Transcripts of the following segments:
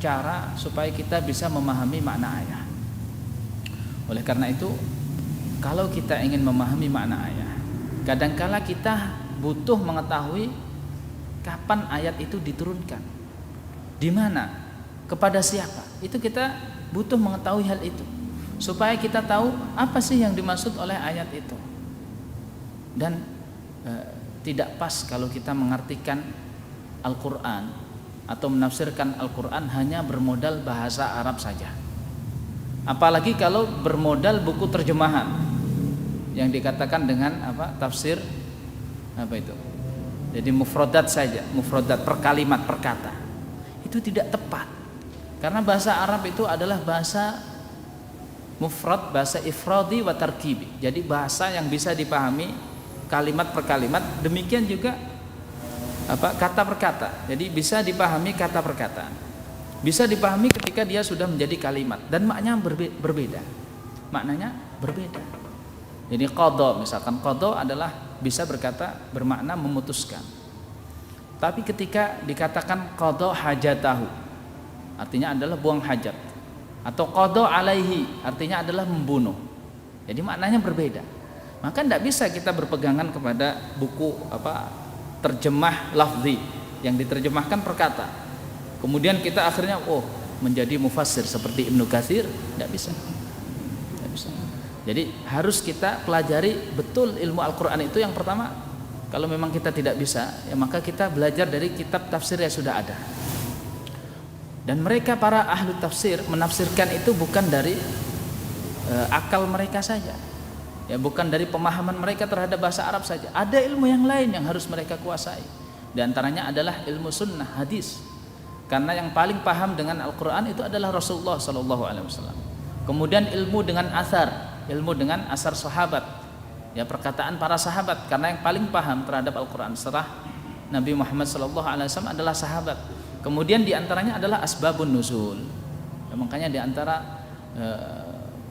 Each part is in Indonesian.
cara supaya kita bisa memahami makna ayat. Oleh karena itu, kalau kita ingin memahami makna ayat, kadangkala kita butuh mengetahui kapan ayat itu diturunkan, di mana, kepada siapa. Itu kita butuh mengetahui hal itu supaya kita tahu apa sih yang dimaksud oleh ayat itu. Dan tidak pas kalau kita mengartikan Al-Quran atau menafsirkan Al-Quran hanya bermodal bahasa Arab saja. Apalagi kalau bermodal buku terjemahan yang dikatakan dengan tafsir itu. Jadi mufradat saja, mufradat per kalimat, per kata. Itu tidak tepat. Karena bahasa Arab itu adalah bahasa mufrad, bahasa ifradi wa tarkibi. Jadi bahasa yang bisa dipahami kalimat per kalimat, demikian juga kata per kata. Jadi bisa dipahami kata per kata. Bisa dipahami ketika dia sudah menjadi kalimat dan maknanya berbeda. Maknanya berbeda. Jadi qadha, misalkan qadha adalah bisa bermakna memutuskan. Tapi ketika dikatakan qadha hajatahu, artinya adalah buang hajat. Atau qadha alaihi, artinya adalah membunuh. Jadi maknanya berbeda. Maka tidak bisa kita berpegangan kepada buku terjemah lafzi yang diterjemahkan per kata. Kemudian kita akhirnya menjadi mufassir seperti Ibnu Katsir, tidak bisa. Tidak bisa. Jadi harus kita pelajari betul ilmu Al-Qur'an itu. Yang pertama, kalau memang kita tidak bisa, ya maka kita belajar dari kitab tafsir yang sudah ada. Dan mereka para ahli tafsir menafsirkan itu bukan dari akal mereka saja. Ya, bukan dari pemahaman mereka terhadap bahasa Arab saja. Ada ilmu yang lain yang harus mereka kuasai. Di antaranya adalah ilmu sunnah, hadis. Karena yang paling paham dengan Al-Quran itu adalah Rasulullah SAW. Kemudian ilmu dengan asar, ilmu dengan asar sahabat, ya perkataan para sahabat. Karena yang paling paham terhadap Al-Quran setelah Nabi Muhammad SAW adalah sahabat. Kemudian di antaranya adalah asbabun nuzul. Ya, makanya di antara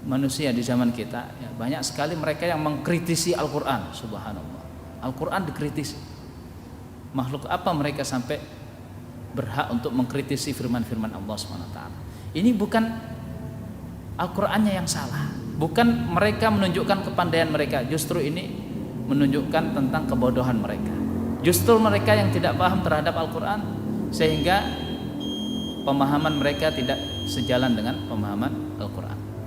manusia di zaman kita ya, banyak sekali mereka yang mengkritisi Al-Quran. Subhanallah, Al-Quran dikritisi. Makhluk apa mereka sampai berhak untuk mengkritisi firman-firman Allah SWT? Ini bukan Al-Qurannya yang salah, bukan mereka menunjukkan kepandaian mereka, justru ini menunjukkan tentang kebodohan mereka. Justru mereka yang tidak paham terhadap Al-Quran, sehingga pemahaman mereka tidak sejalan dengan pemahaman Al-Quran.